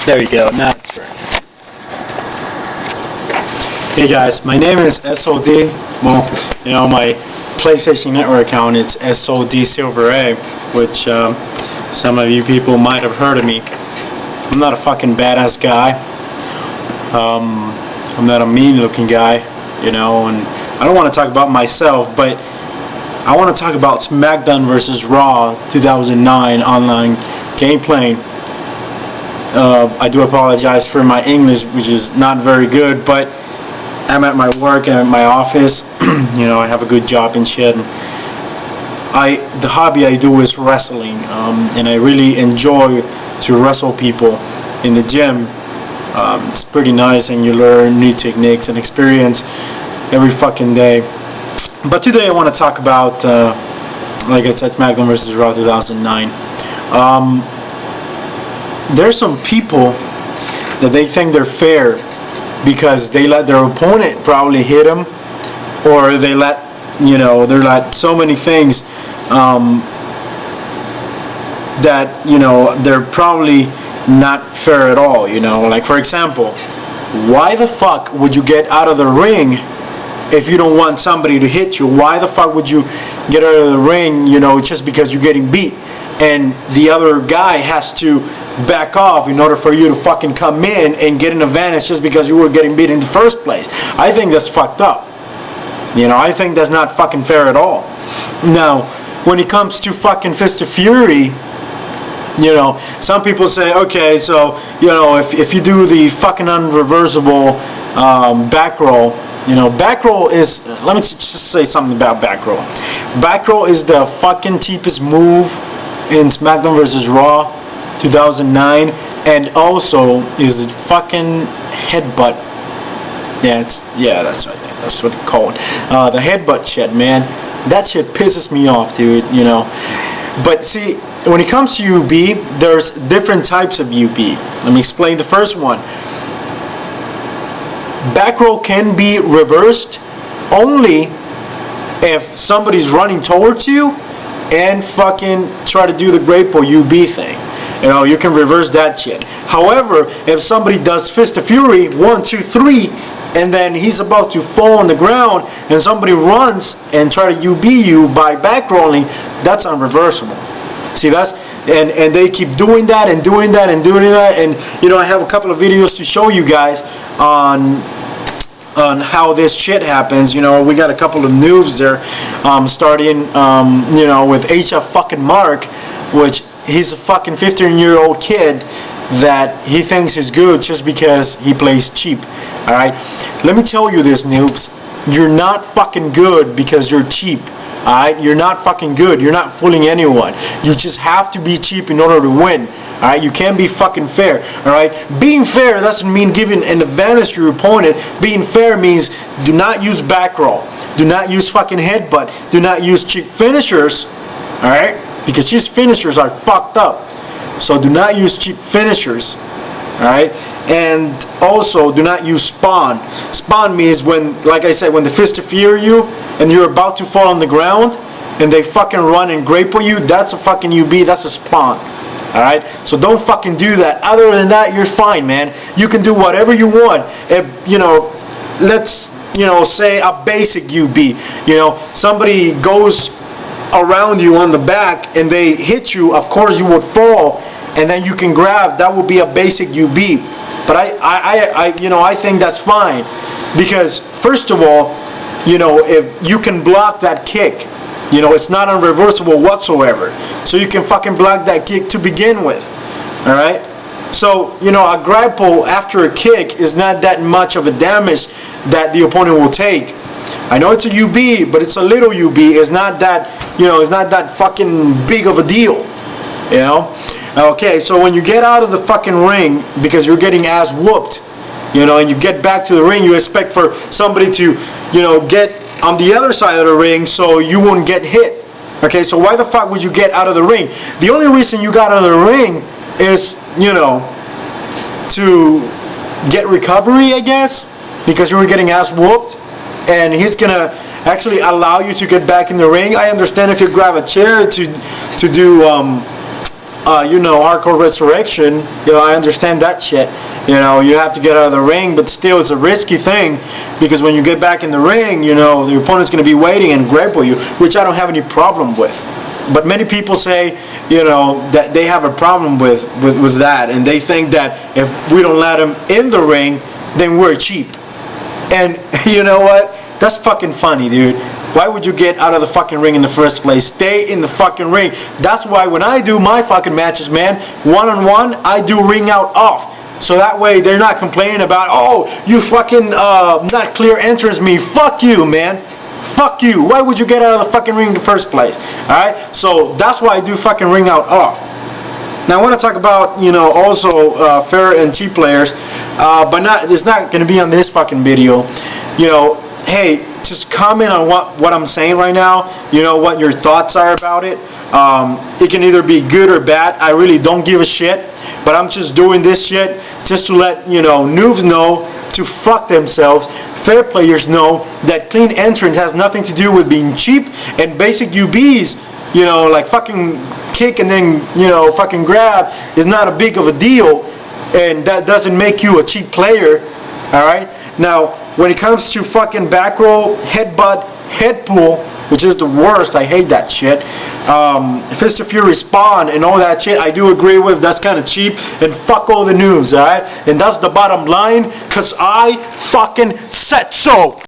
There you go. Now it's right. Hey guys, my name is SOD. Well, you know, my PlayStation Network account, it's SOD Silver A, which some of you people might have heard of me. I'm not a fucking badass guy. I'm not a mean looking guy, you know, and I don't want to talk about myself, but I want to talk about Smackdown vs. Raw 2009 online gameplay. I do apologize for my English, which is not very good, but I'm at my work and at my office. You know, I have a good job and shit. The hobby I do is wrestling, and I really enjoy to wrestle people in the gym. It's pretty nice, and you learn new techniques and experience every fucking day. But today I want to talk about, like I said, SmackDown vs. Raw 2009. There's some people that they think they're fair because they let their opponent probably hit them, or they let, you know, they're like so many things that, you know, they're probably not fair at all, you know. Like, for example, why the fuck would you get out of the ring if you don't want somebody to hit you? Why the fuck would you get out of the ring, you know, just because you're getting beat and the other guy has to back off in order for you to fucking come in and get an advantage just because you were getting beat in the first place? I think that's fucked up. You know, I think that's not fucking fair at all. Now, when it comes to fucking Fist of Fury, you know, some people say, okay, so, you know, if you do the fucking unreversible back roll, you know, back roll is, let me just say something about back roll. Back roll is the fucking cheapest move in SmackDown vs. Raw 2009, and also is the fucking headbutt. Yeah, that's right. That's what it's called. The headbutt shit, man. That shit pisses me off, dude. You know. But see, when it comes to UB, there's different types of UB. Let me explain the first one. Back roll can be reversed only if somebody's running towards you and fucking try to do the grapple UB thing. You know, you can reverse that shit. However, if somebody does Fist of Fury 1, 2, 3, and then he's about to fall on the ground and somebody runs and try to UB you by back rolling, that's unreversible. See, that's and they keep doing that and doing that and doing that, and you know, I have a couple of videos to show you guys on how this shit happens. You know, we got a couple of noobs there, starting you know, with HF fucking Mark, which he's a fucking 15-year-old kid that he thinks is good just because he plays cheap. Alright? Let me tell you this, noobs. You're not fucking good because you're cheap. Alright? You're not fucking good. You're not fooling anyone. You just have to be cheap in order to win. Alright? You can't be fucking fair. Alright? Being fair doesn't mean giving an advantage to your opponent. Being fair means do not use back roll. Do not use fucking headbutt. Do not use cheap finishers. Alright? Because cheap finishers are fucked up. So do not use cheap finishers. Alright? And also do not use spawn. Spawn means when, like I said, when the Fist of Fury you and you're about to fall on the ground and they fucking run and grapple you, that's a fucking UB, that's a spawn. Alright? So don't fucking do that. Other than that, you're fine, man. You can do whatever you want. If, you know, let's, you know, say a basic UB. You know, somebody goes around you on the back and they hit you, of course you would fall, and then you can grab. That would be a basic UB. But I you know, I think that's fine, because first of all, you know, if you can block that kick, you know, it's not unreversible whatsoever. So you can fucking block that kick to begin with. Alright? So, you know, a grapple after a kick is not that much of a damage that the opponent will take. I know it's a UB, but it's a little UB. It's not that, you know, it's not that fucking big of a deal. You know? Okay, so when you get out of the fucking ring because you're getting ass whooped, you know, and you get back to the ring, you expect for somebody to, you know, get on the other side of the ring so you won't get hit. Okay, so why the fuck would you get out of the ring? The only reason you got out of the ring is, you know, to get recovery, I guess, because you were getting ass whooped, and he's gonna actually allow you to get back in the ring. I understand if you grab a chair to do hardcore resurrection, I understand that shit. You have to get out of the ring, but still it's a risky thing, because when you get back in the ring, the opponent's going to be waiting and grapple you, which I don't have any problem with. But many people say, that they have a problem with that, and they think that if we don't let them in the ring, then we're cheap. And you know what? That's fucking funny, dude. Why would you get out of the fucking ring in the first place? Stay in the fucking ring. That's why when I do my fucking matches, man, one-on-one, I do ring out off. So that way they're not complaining about, oh, you fucking not clear entrance me. Fuck you, man. Fuck you. Why would you get out of the fucking ring in the first place? Alright? So that's why I do fucking ring out off. Now I want to talk about, also fair and cheap players, but it's not going to be on this fucking video. Hey, just comment on what I'm saying right now. What your thoughts are about it. It can either be good or bad. I really don't give a shit. But I'm just doing this shit just to let noobs know to fuck themselves. Fair players know that clean entrance has nothing to do with being cheap, and basic UBs, like fucking kick and then fucking grab is not a big of a deal, and that doesn't make you a cheap player. All right. Now, when it comes to fucking back roll, headbutt, head pull, which is the worst, I hate that shit. Fist of Fury spawn and all that shit, I do agree with. That's kind of cheap, and fuck all the noobs, alright? And that's the bottom line, cause I fucking said so.